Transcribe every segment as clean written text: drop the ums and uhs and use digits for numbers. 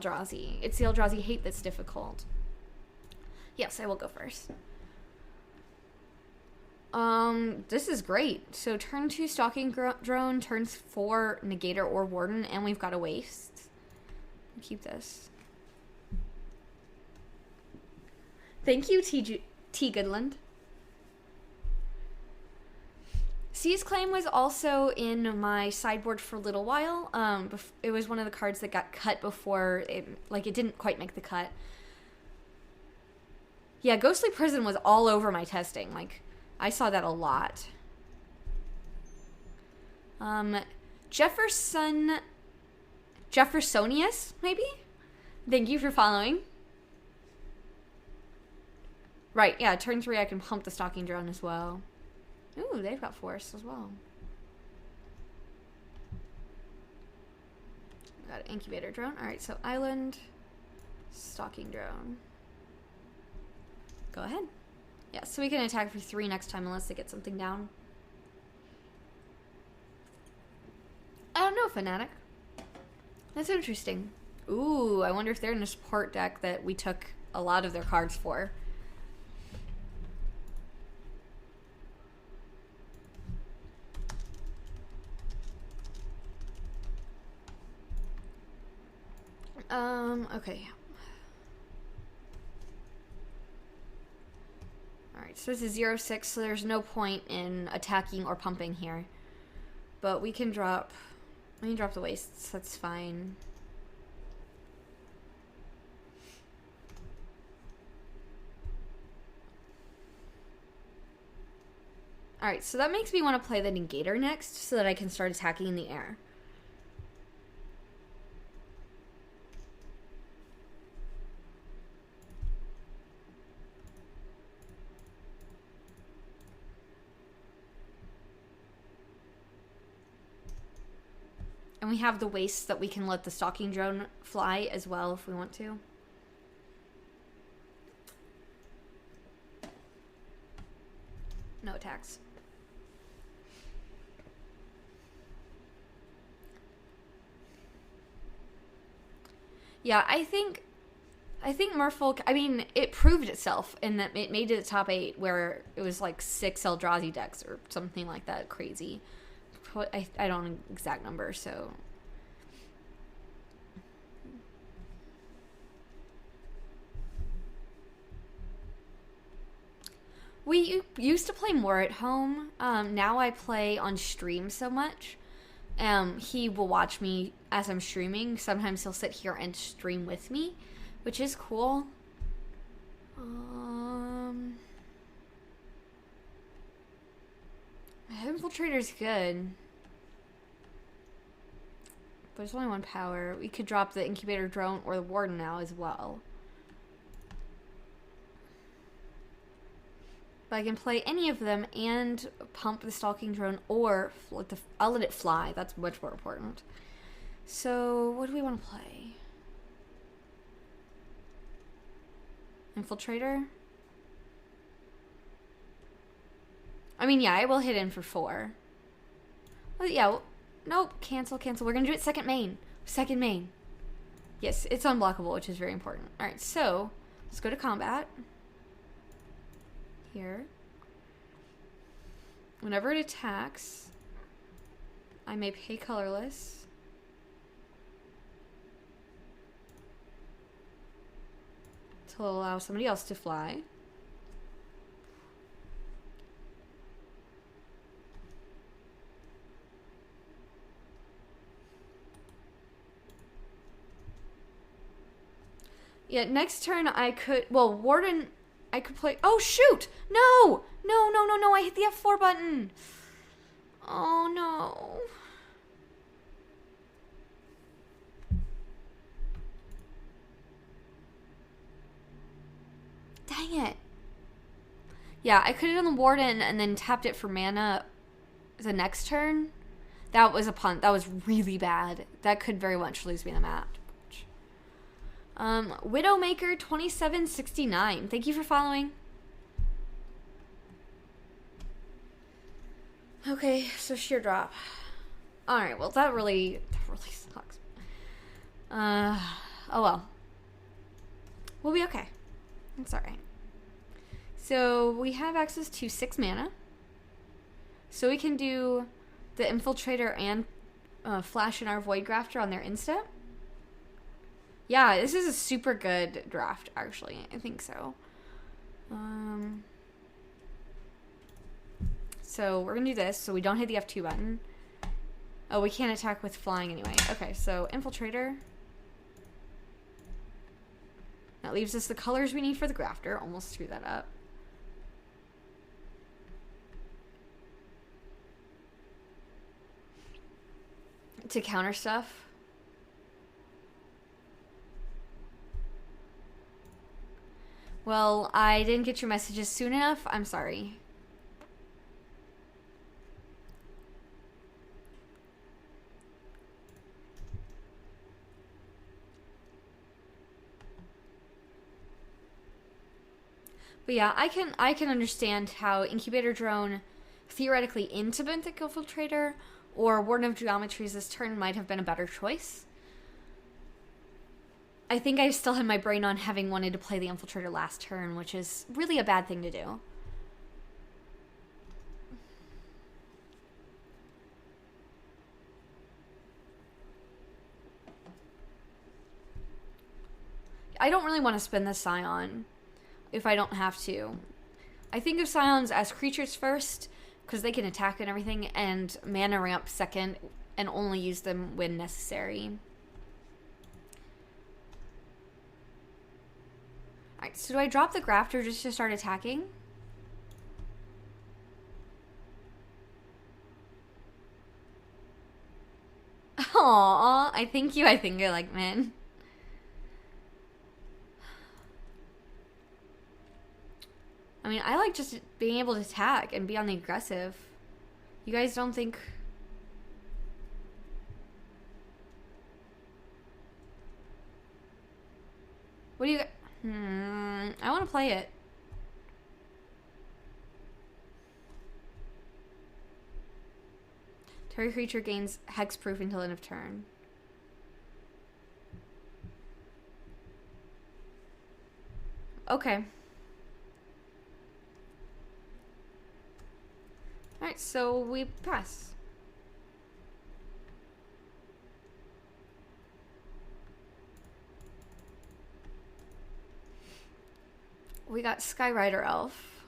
Eldrazi. It's the Eldrazi hate that's difficult. Yes, I will go first. This is great. So turn 2 Stalking Drone, turns 4 Negator or Warden, and we've got a waste. Keep this. Thank you, T. Goodland. Seize Claim was also in my sideboard for a little while. It was one of the cards that got cut before it didn't quite make the cut. Yeah, Ghostly Prison was all over my testing. Like, I saw that a lot. Jeffersonius, maybe? Thank you for following. Right, yeah, turn 3 I can pump the Stalking Drone as well. Ooh, they've got Force as well. Got an Incubator Drone. Alright, so Island, Stalking Drone. Go ahead. Yeah, so we can attack for 3 next time unless they get something down. I don't know, Fanatic. That's interesting. Ooh, I wonder if they're in a support deck that we took a lot of their cards for. Okay. Alright, so this is 0-6, so there's no point in attacking or pumping here. But we can drop the wastes, that's fine. Alright, so that makes me want to play the Negator next so that I can start attacking in the air. And we have the wastes that we can let the Stalking Drone fly as well if we want to. No attacks. Yeah, I think Merfolk, I mean, it proved itself in that it made it to the top 8 where it was like 6 Eldrazi decks or something like that crazy. I don't know the exact number, so. We used to play more at home. Now I play on stream so much. He will watch me as I'm streaming. Sometimes he'll sit here and stream with me, which is cool. Infiltrator's good. But there's only 1 power. We could drop the Incubator Drone or the Warden now as well. But I can play any of them and pump the Stalking Drone or I'll let it fly. That's much more important. So, what do we want to play? Infiltrator? I mean, yeah, I will hit in for 4. Well, yeah, nope, cancel. We're going to do it second main. Yes, it's unblockable, which is very important. Alright, so, let's go to combat. Here. Whenever it attacks, I may pay colorless. To allow somebody else to fly. Yeah, next turn I could, well, Warden, I could play, oh shoot! No! No, I hit the F4 button! Oh no. Dang it. Yeah, I could have done the Warden and then tapped it for mana the next turn. That was a punt. That was really bad. That could very much lose me the match. Widowmaker 2769. Thank you for following. Okay, so sheer drop. Alright, well that really sucks. Oh well. We'll be okay. It's alright. So we have access to 6 mana. So we can do the Infiltrator and Flash in our Void Grafter on their insta. Yeah, this is a super good draft, actually. I think so. So we're going to do this so we don't hit the F2 button. Oh, we can't attack with flying anyway. Okay, so Infiltrator. That leaves us the colors we need for the Grafter. Almost screwed that up. To counter stuff. Well, I didn't get your messages soon enough. I'm sorry. But yeah, I can understand how Incubator Drone theoretically into Benthic Infiltrator or Warden of Geometries this turn might have been a better choice. I think I still had my brain on having wanted to play the Infiltrator last turn, which is really a bad thing to do. I don't really want to spin the Scion if I don't have to. I think of Scions as creatures first, because they can attack and everything, and mana ramp second, and only use them when necessary. Alright, so do I drop the Grafter just to start attacking? Aww, I think I like men. I mean, I like just being able to attack and be on the aggressive. You guys don't think... What do you... I want to play it. Target creature gains hexproof until end of turn. Okay. Alright, so we pass. We got Skyrider Elf.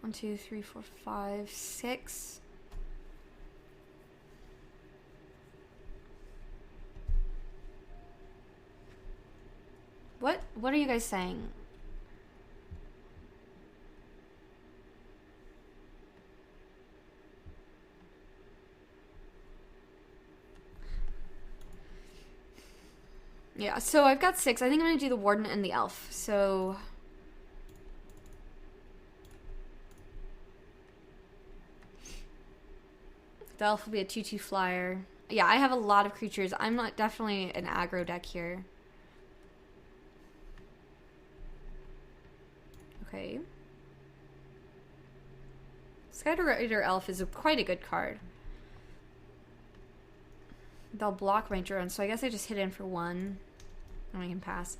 1, 2, 3, 4, 5, 6. What are you guys saying? Yeah, so I've got 6. I think I'm going to do the Warden and the Elf. So... the Elf will be a 2/2 flyer. Yeah, I have a lot of creatures. I'm not definitely an aggro deck here. Okay. Skyrider Elf is quite a good card. They'll block my drone, so I guess I just hit in for 1. And I can pass.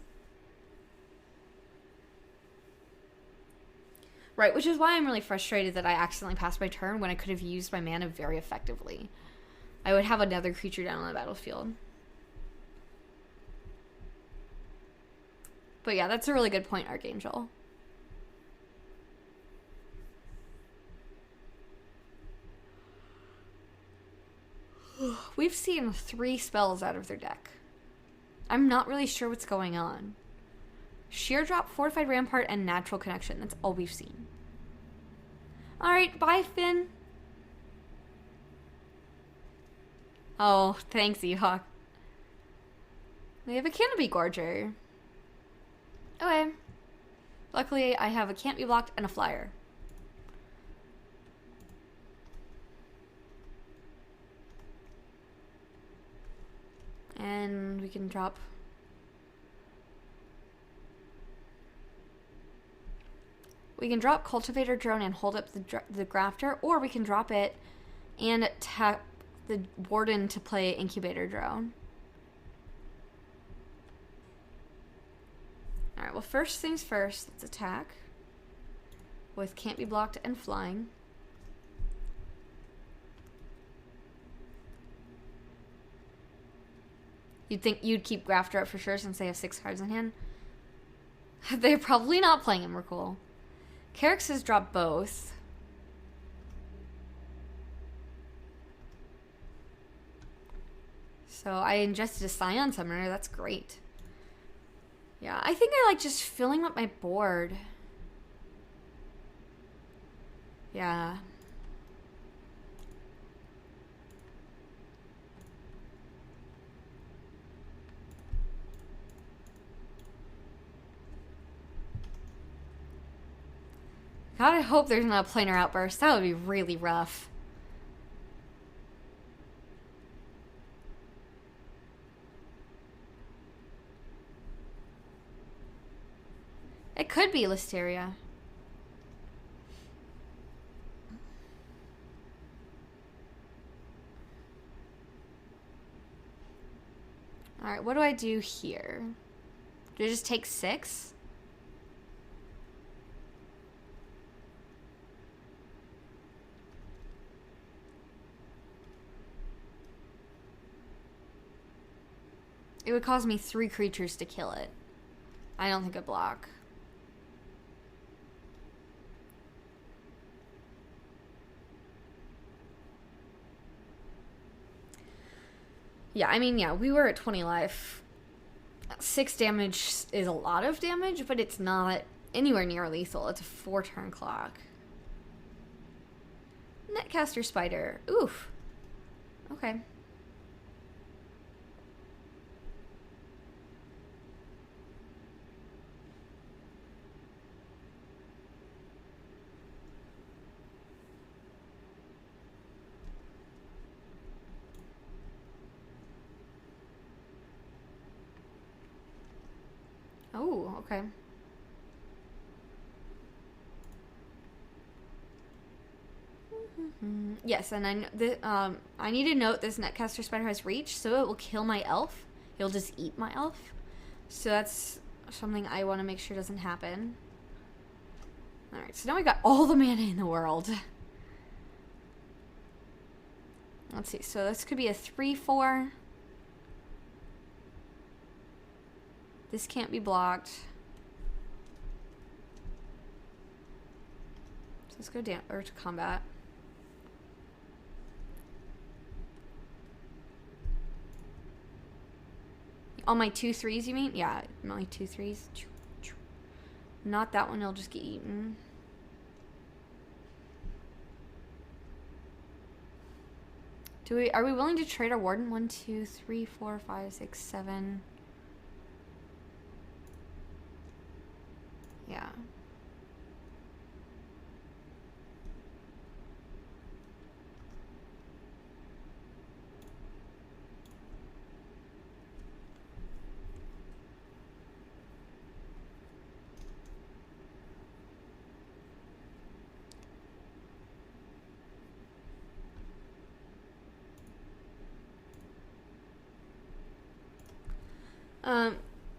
Right, which is why I'm really frustrated that I accidentally passed my turn when I could have used my mana very effectively. I would have another creature down on the battlefield. But yeah, that's a really good point, Archangel. We've seen 3 spells out of their deck. I'm not really sure what's going on. Sheer Drop, Fortified Rampart, and Natural Connection. That's all we've seen. Alright, bye, Finn. Oh, thanks, Ewok. We have a Canopy Gorger. Okay. Luckily, I have a Can't Be Blocked and a Flyer. And we can drop... we can drop Cultivator Drone and hold up the Grafter, or we can drop it and tap the Warden to play Incubator Drone. Alright, well, first things first, let's attack. With can't be blocked and flying. You'd think you'd keep Grafter up for sure since they have 6 cards in hand. They're probably not playing Emrakul. Carrick's has dropped both. So I ingested a Scion Summoner. That's great. Yeah, I think I like just filling up my board. Yeah. God, I hope there's not a planar outburst. That would be really rough. It could be Listeria. Alright, what do I do here? Do I just take 6? It would cause me 3 creatures to kill it. I don't think I block. Yeah, I mean, yeah, we were at 20 life. 6 damage is a lot of damage, but it's not anywhere near lethal. It's a 4-turn clock. Netcaster Spider. Oof. Okay. Oh, okay. Yes, and I need to note this Netcaster Spider has reach, so it will kill my elf. It'll just eat my elf. So that's something I want to make sure doesn't happen. Alright, so now we got all the mana in the world. Let's see, so this could be a 3/4. This can't be blocked. So let's go down or to combat. On my 2/3s, you mean? Yeah, my 2/3s. Not that one, it'll just get eaten. Are we willing to trade our Warden? 1, 2, 3, 4, 5, 6, 7. Yeah.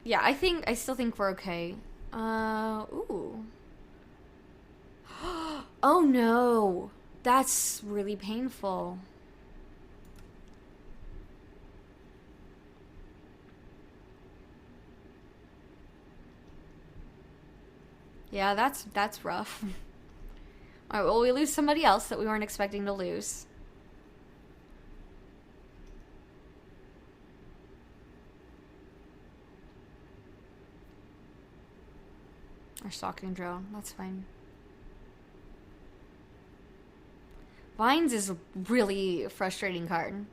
Yeah, I still think we're okay. Ooh. Oh no. That's really painful. Yeah, that's rough. Alright, well, we lose somebody else that we weren't expecting to lose. Our stalking drone. That's fine. Vines is a really frustrating card.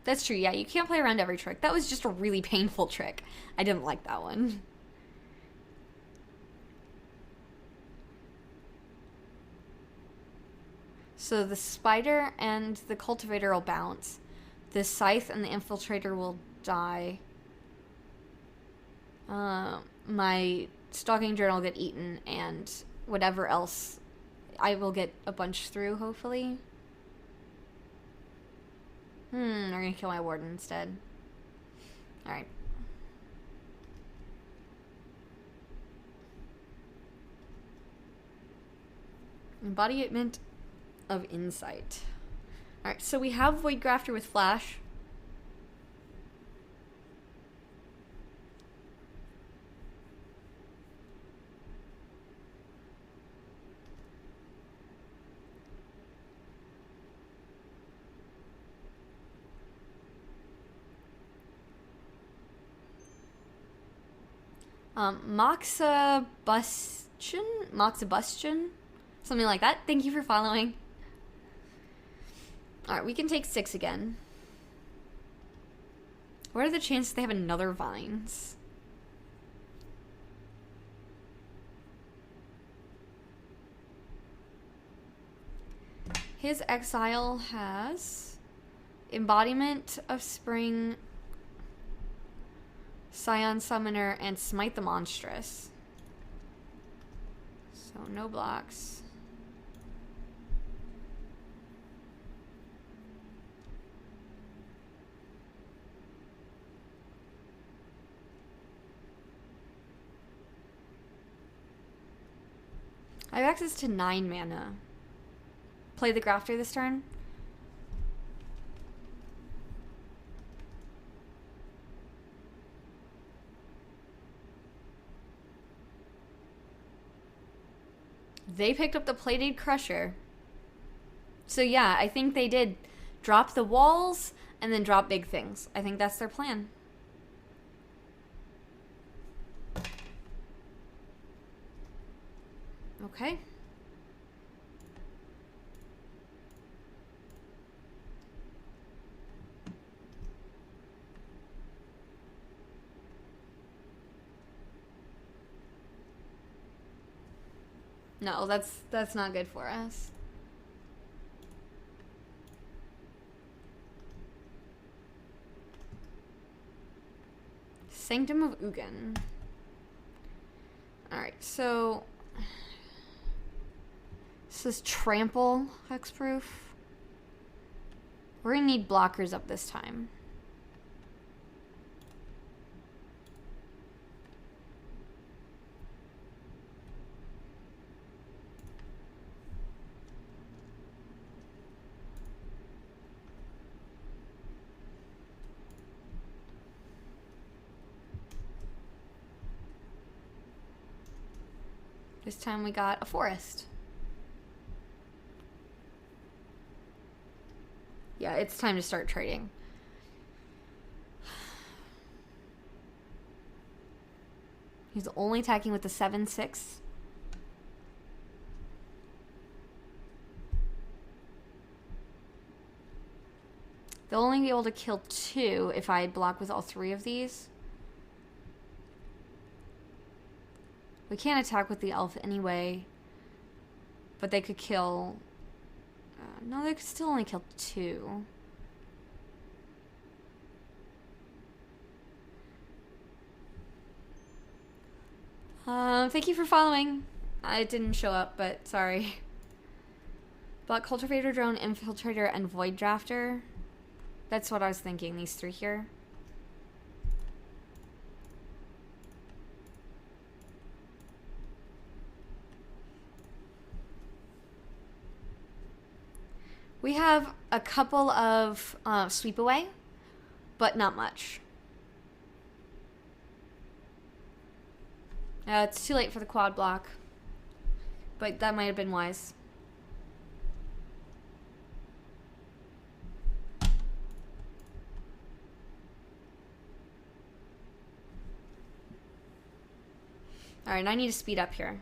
That's true, yeah, you can't play around every trick. That was just a really painful trick. I didn't like that one. So the spider and the cultivator will bounce. The scythe and the infiltrator will die. My stalking drone will get eaten, and whatever else I will get a bunch through, hopefully. They're gonna kill my warden instead. Alright. Embodiment of Insight. Alright, so we have Void Grafter with Flash. Moxa Bustion? Something like that. Thank you for following. Alright, we can take 6 again. What are the chances they have another Vines? His exile has Embodiment of Spring, Scion Summoner, and Smite the Monstrous. So no blocks. I have access to 9 mana. Play the Grafter this turn. They picked up the Plated Crusher. So yeah, I think they did drop the walls and then drop big things. I think that's their plan. Okay. No, that's not good for us. Sanctum of Ugin. Alright, so this is Trample hexproof. We're gonna need blockers up this time. This time we got a forest. Yeah, it's time to start trading. He's only attacking with the 7/6. They'll only be able to kill 2 if I block with all 3 of these. We can't attack with the elf anyway. But they could kill... no, they could still only kill 2. Thank you for following. I didn't show up, but sorry. Black Cultivator, Drone, Infiltrator, and Void Drafter. That's what I was thinking, these 3 here. We have a couple of sweep away, but not much. It's too late for the quad block, but that might have been wise. Alright, I need to speed up here.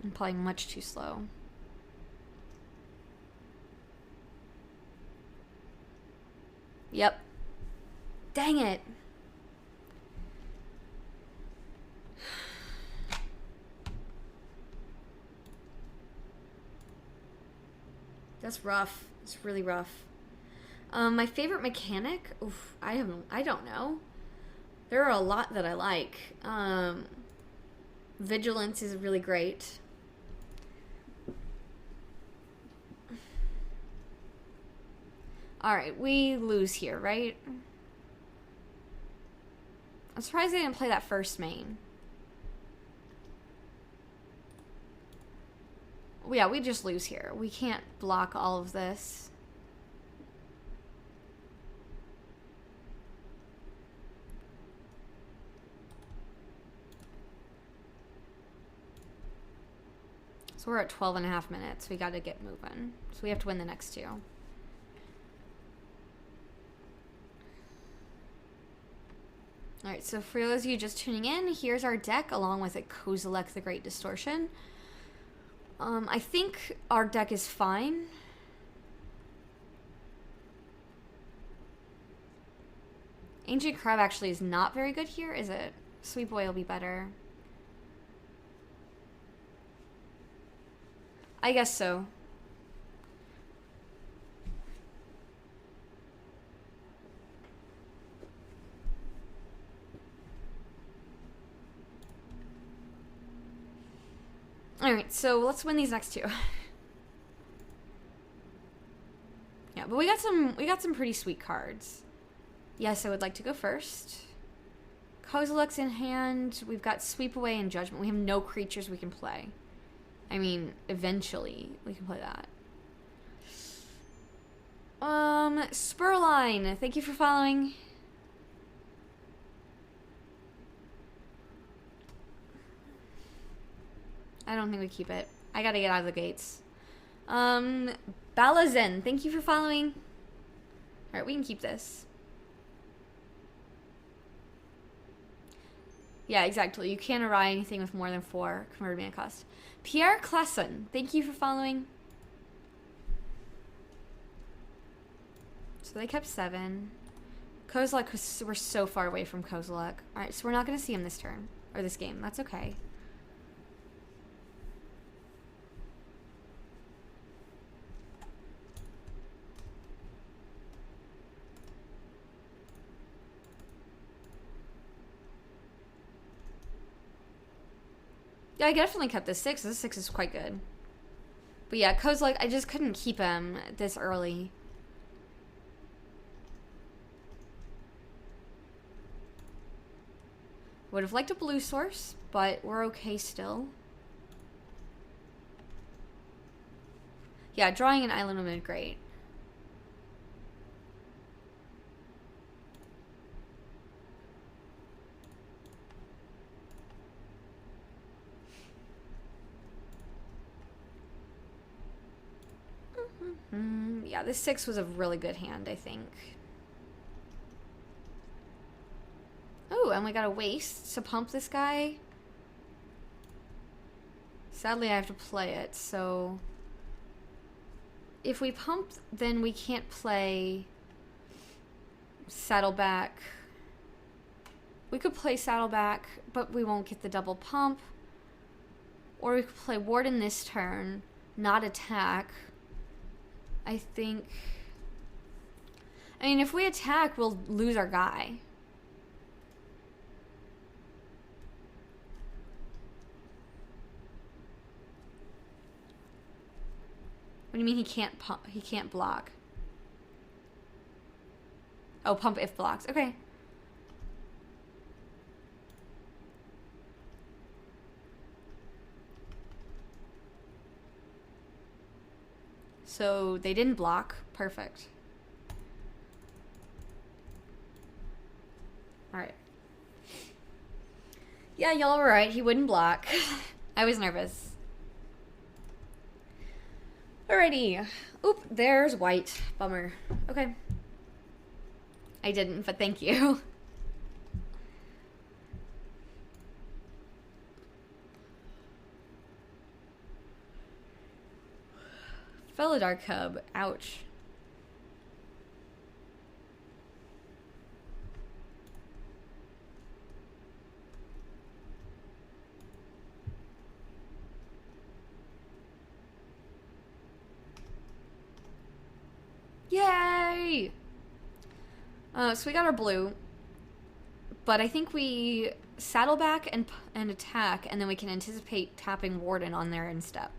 I'm probably much too slow. Yep. Dang it. That's rough. It's really rough. My favorite mechanic? Oof, I don't know. There are a lot that I like. Vigilance is really great. Alright, we lose here, right? I'm surprised they didn't play that first main. Well, yeah, we just lose here. We can't block all of this. So we're at 12 and a half minutes. We got to get moving. So we have to win the next two. Alright, so for those of you just tuning in, here's our deck along with a Kozilek the Great Distortion. I think our deck is fine. Ancient Crab actually is not very good here, is it? Sweet Boy will be better. I guess so. Alright, so let's win these next two. Yeah, but we got some pretty sweet cards. Yes, I would like to go first. Kozilek's in hand. We've got Sweep Away and Judgment. We have no creatures we can play. I mean, eventually we can play that. Spurline, thank you for following. I don't think we keep it. I gotta get out of the gates. Balazen, thank you for following. Alright, we can keep this. Yeah, exactly. You can't array anything with more than 4 converted mana cost. Pierre Classen, thank you for following. So they kept 7. Kozilek, we're so far away from Kozilek. Alright, so we're not going to see him this turn. Or this game. That's okay. Yeah, I definitely kept this 6. This 6 is quite good. But yeah, Kozilek, I just couldn't keep him this early. Would have liked a blue source, but we're okay still. Yeah, drawing an island would have been great. Yeah, this 6 was a really good hand, I think. Oh, and we got a waste to pump this guy. Sadly, I have to play it, so... If we pump, then we can't play Saddleback. We could play Saddleback, but we won't get the double pump. Or we could play Warden this turn, not attack. I think... I mean, if we attack, we'll lose our guy. What do you mean he can't pump? He can't block? Oh, pump if blocks. Okay. So they didn't block. Perfect. Alright. Yeah, y'all were right. He wouldn't block. I was nervous. Alrighty. Oop, there's white. Bummer. Okay. I didn't, but thank you. Felidar Cub. Ouch. Yay! So we got our blue, But I think we saddle back and attack, and then we can anticipate tapping Warden on their end step.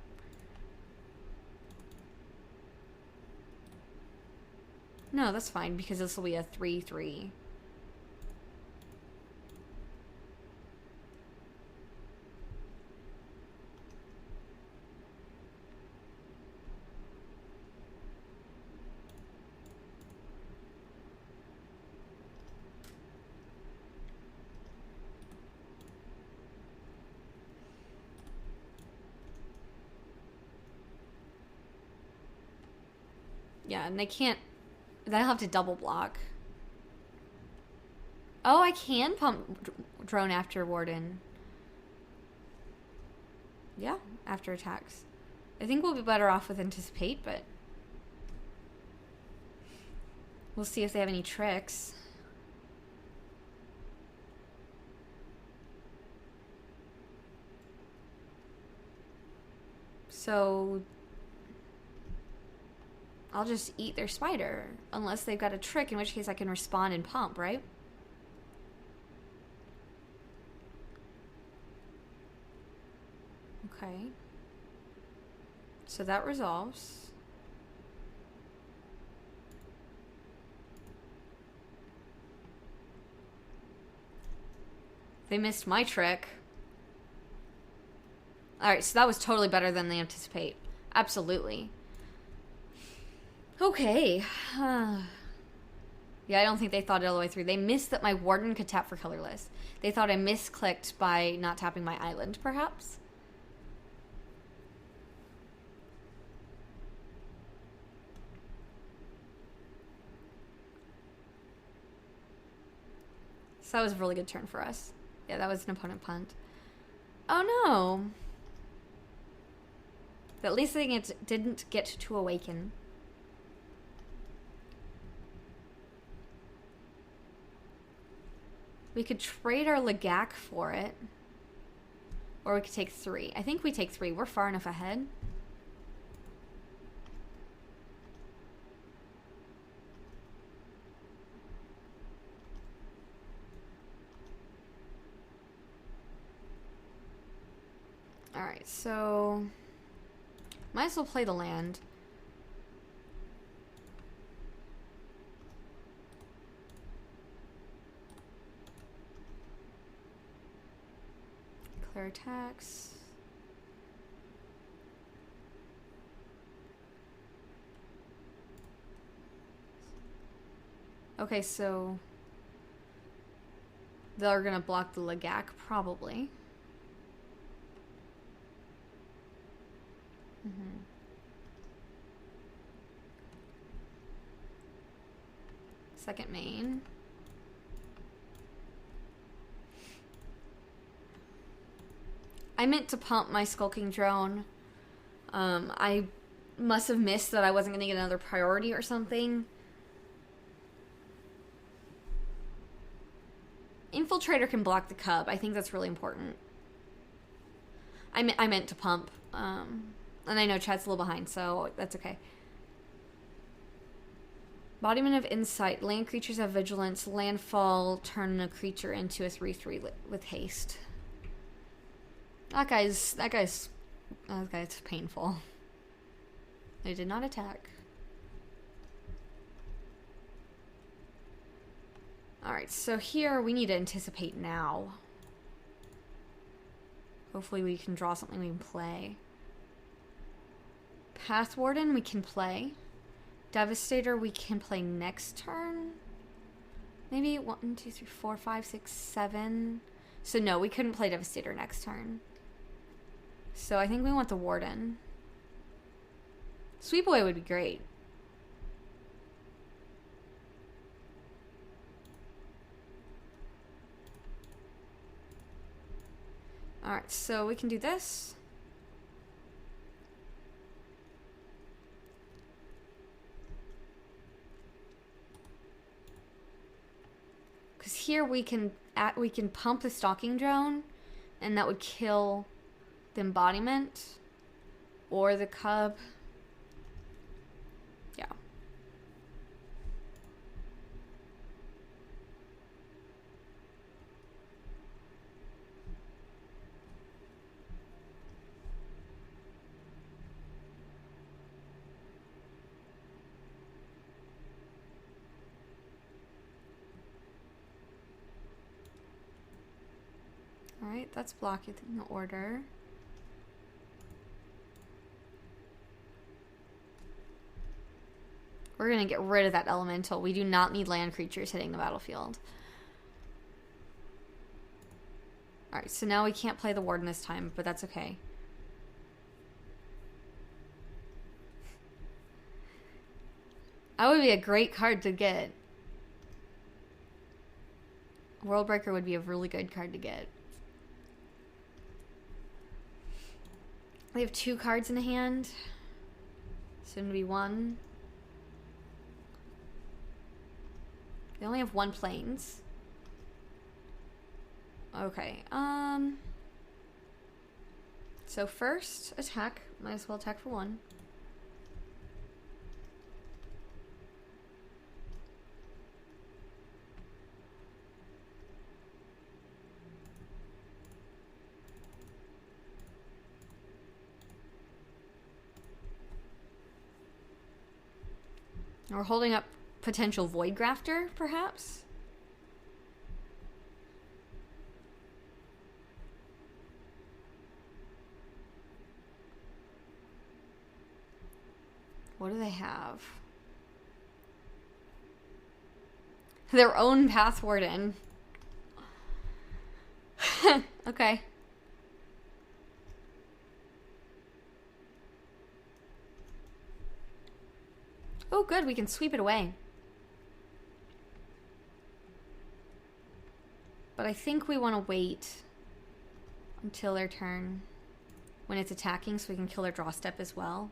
No, that's fine, because this will be a 3/3. Yeah, and they can't... They'll have to double block. Oh, I can pump drone after Warden. Yeah, after attacks. I think we'll be better off with Anticipate, but... We'll see if they have any tricks. So... I'll just eat their spider. Unless they've got a trick, in which case I can respond and pump, right? Okay. So that resolves. They missed my trick. Alright, so that was totally better than they anticipate. Absolutely. Okay. Yeah, I don't think they thought it all the way through. They missed that my Warden could tap for colorless. They thought I misclicked by not tapping my island, perhaps? So that was a really good turn for us. Yeah, that was an opponent punt. Oh no! At least they didn't get to awaken. We could trade our Lagak for it. Or we could take 3. I think we take 3. We're far enough ahead. Alright, so... Might as well play the land. Declare attacks. Okay, so... They're gonna block the Lagak, probably. Second main. I meant to pump my Skulking Drone. I must have missed that I wasn't going to get another priority or something. Infiltrator can block the Cub. I think that's really important. I meant to pump. And I know chat's a little behind, so that's okay. Embodiment of Insight. Land creatures have vigilance. Landfall. Turn a creature into a 3/3 with haste. That guy's painful. They did not attack. Alright, so here we need to anticipate now. Hopefully we can draw something we can play. Path Warden we can play. Devastator we can play next turn. Maybe 1, 2, 3, 4, 5, 6, 7. So no, we couldn't play Devastator next turn. So I think we want the Warden. Sweep Away would be great. Alright, so we can do this. Because here we can pump the Stalking Drone, and that would kill the Embodiment or the Cub. Yeah. Alright, that's blocking the order. We're gonna get rid of that elemental. We do not need land creatures hitting the battlefield. Alright, so now we can't play the warden this time, but that's okay. That would be a great card to get. Worldbreaker would be a really good card to get. We have 2 cards in the hand. Soon to be 1. They only have 1 planes. Okay, so first attack. Might as well attack for 1. We're holding up potential Void Grafter, perhaps? What do they have? Their own Path Warden. Okay. Oh, good. We can sweep it away. But I think we want to wait until their turn when it's attacking so we can kill their draw step as well.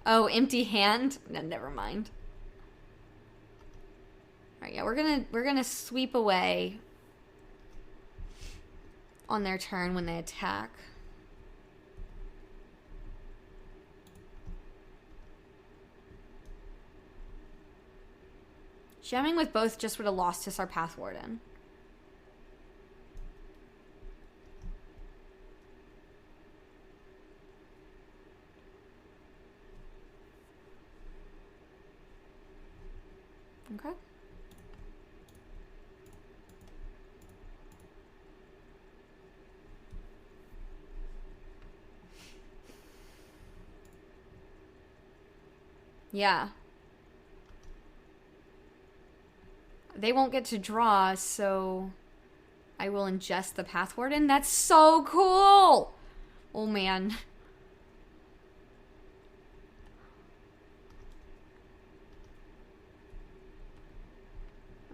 Oh, empty hand? No, never mind. Alright, yeah, we're gonna sweep away on their turn when they attack. Jamming with both just would have lost us our Path Warden. Okay. Yeah. They won't get to draw, so I will ingest the Path Warden. That's so cool! Oh, man.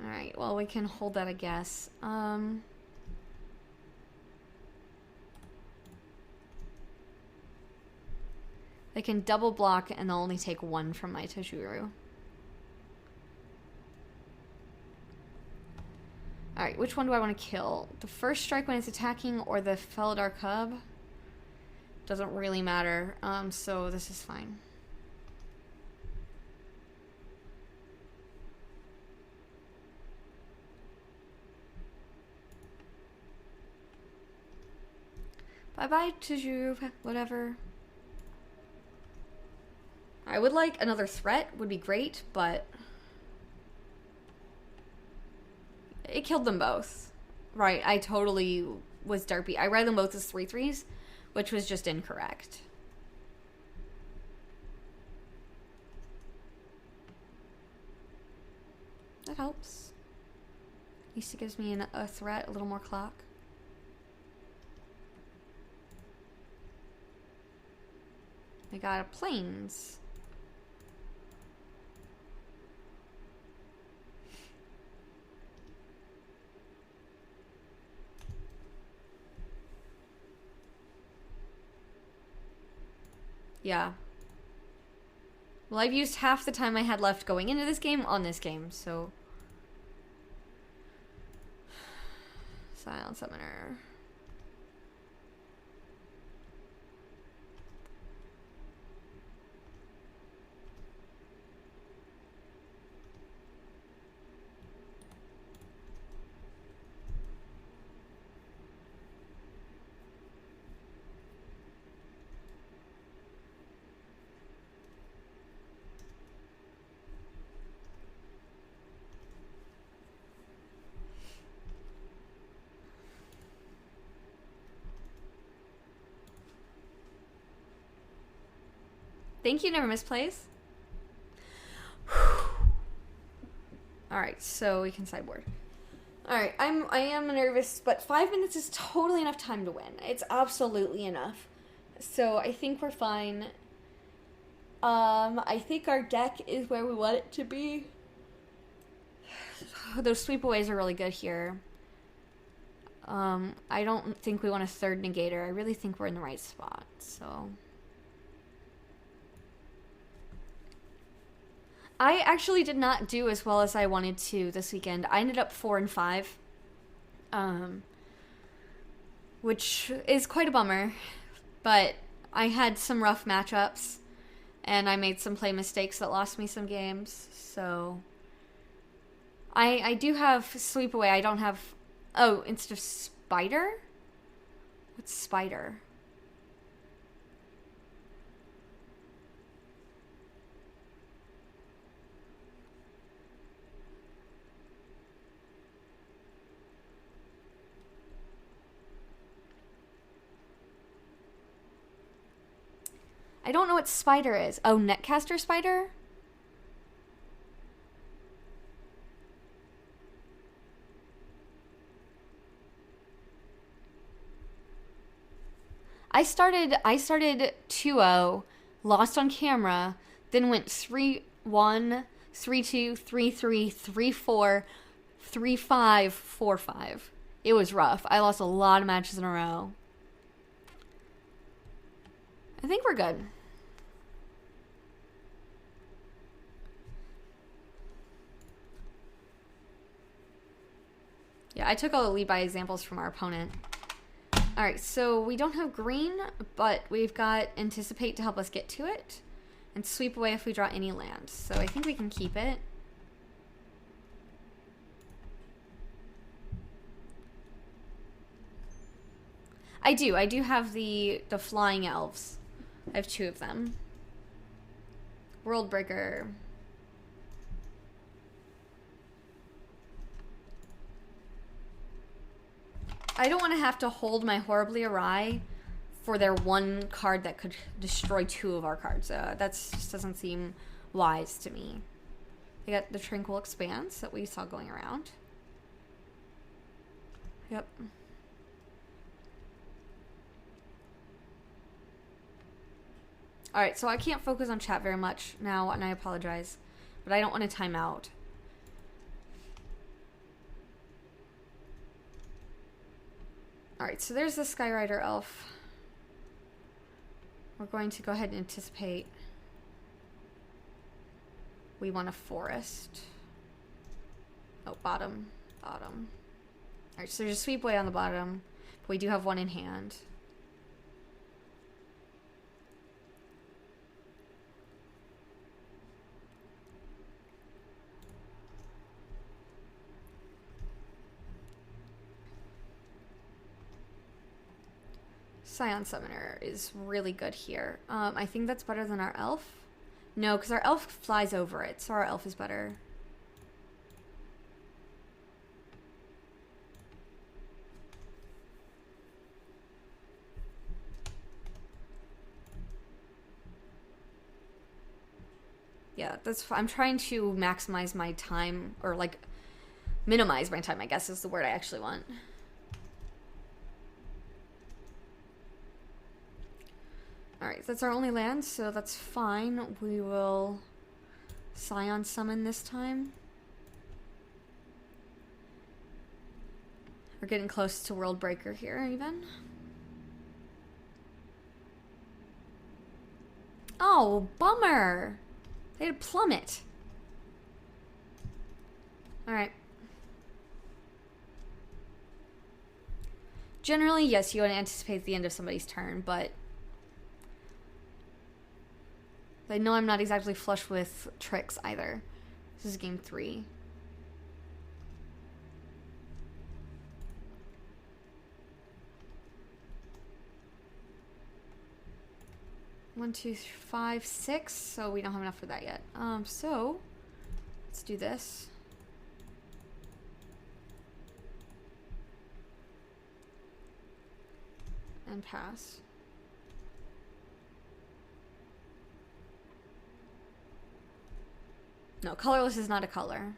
Alright, well, we can hold that, I guess. They can double block, and they'll only take 1 from my Tajuru. Alright, which one do I want to kill? The first strike when it's attacking or the Felidar Cub? Doesn't really matter, so this is fine. Bye-bye, Tajuru, whatever. I would like another threat, would be great, but it killed them both. Right, I totally was derpy. I read them both as 3/3s, which was just incorrect. That helps. At least it gives me a threat, a little more clock. I got a planes. Yeah. Well, I've used half the time I had left going into this game on this game, so... Silent Summoner. Thank you, Never Miss Plays. Alright, so we can sideboard. Alright, I am nervous, but 5 minutes is totally enough time to win. It's absolutely enough. So I think we're fine. I think our deck is where we want it to be. Those sweepaways are really good here. I don't think we want a third negator. I really think we're in the right spot, so... I actually did not do as well as I wanted to this weekend. I ended up 4 and 5. Which is quite a bummer. But I had some rough matchups. And I made some play mistakes that lost me some games. So... I do have Sweep Away. I don't have... Oh, instead of Spider? What's Spider? I don't know what Spider is. Oh, Netcaster Spider? I started 2-0, lost on camera, then went 3-1, 3-2, 3-3, 3-4, 3-5, 4-5. It was rough. I lost a lot of matches in a row. I think we're good. Yeah, I took all the lead by examples from our opponent. Alright, so we don't have green, but we've got Anticipate to help us get to it. And Sweep Away if we draw any land. So I think we can keep it. I do have the Flying Elves. I have 2 of them. World Breaker. I don't want to have to hold my Horribly Awry for their 1 card that could destroy 2 of our cards. That just doesn't seem wise to me. They got the Tranquil Expanse that we saw going around. Yep. Alright, so I can't focus on chat very much now, and I apologize. But I don't want to time out. Alright, so there's the Skyrider Elf. We're going to go ahead and Anticipate. We want a Forest. Oh, bottom. Alright, so there's a Sweep Away on the bottom. But we do have 1 in hand. Scion Summoner is really good here. I think that's better than our elf. No, because our elf flies over it, so our elf is better. Yeah, I'm trying to maximize my time, or like minimize my time, I guess is the word I actually want. Alright, that's our only land, so that's fine. We will Scion Summon this time. We're getting close to World Breaker here, even. Oh, bummer! They had a Plummet. Alright. Generally, yes, you want to anticipate the end of somebody's turn, but I know I'm not exactly flush with tricks either. This is game 3. One, 2, 5, 6. So we don't have enough for that yet. So let's do this. And pass. No, colorless is not a color.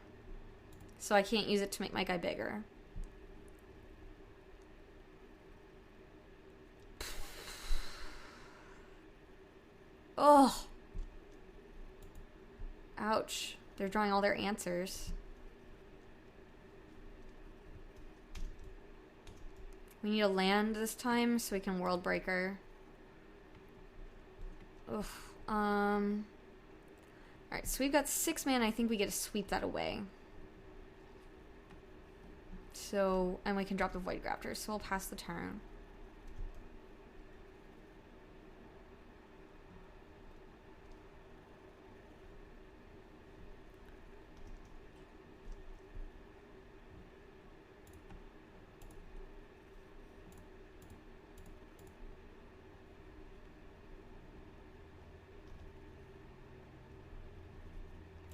So I can't use it to make my guy bigger. Oh. Ouch. They're drawing all their answers. We need a land this time so we can world breaker. Ugh. Alright, so we've got 6 mana. I think we get to sweep that away. So, and we can drop the Void Grafter, so we'll pass the turn.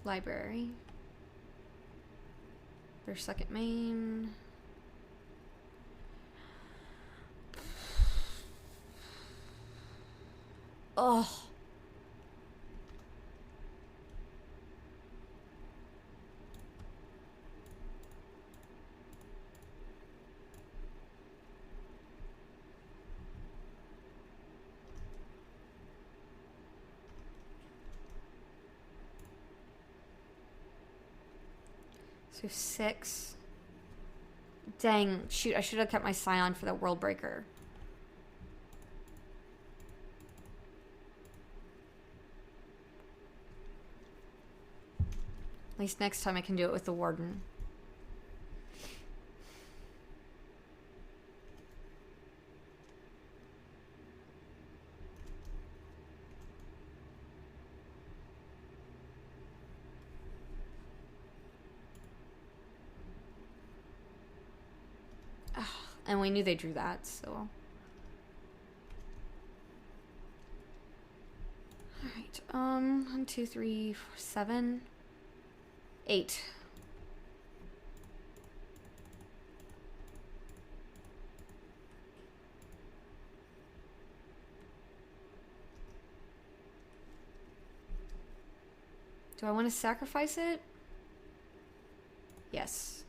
Library. Their second main. Oh. So 6. Dang, shoot, I should have kept my Scion for the World Breaker. At least next time I can do it with the Warden. And we knew they drew that, so. Alright, 1, 2, 3, 4, 7, 8. Do I want to sacrifice it? Yes.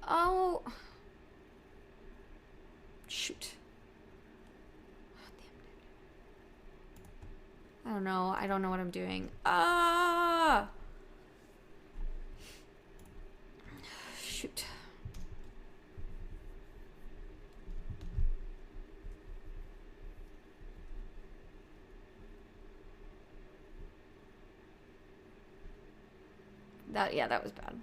Oh. Shoot. I don't know. I don't know what I'm doing. Ah! Shoot. That was bad.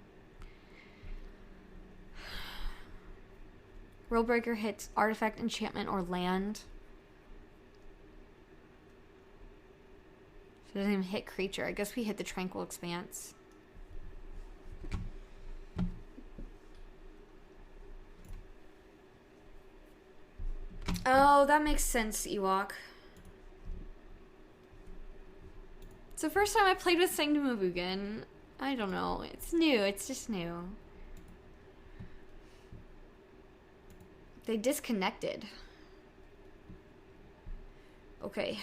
World Breaker hits artifact, enchantment, or land. So it doesn't even hit creature. I guess we hit the Tranquil Expanse. Oh, that makes sense, Ewok. It's the first time I played with Sanctum of Ugin. I don't know. It's new. It's just new. They disconnected. Okay.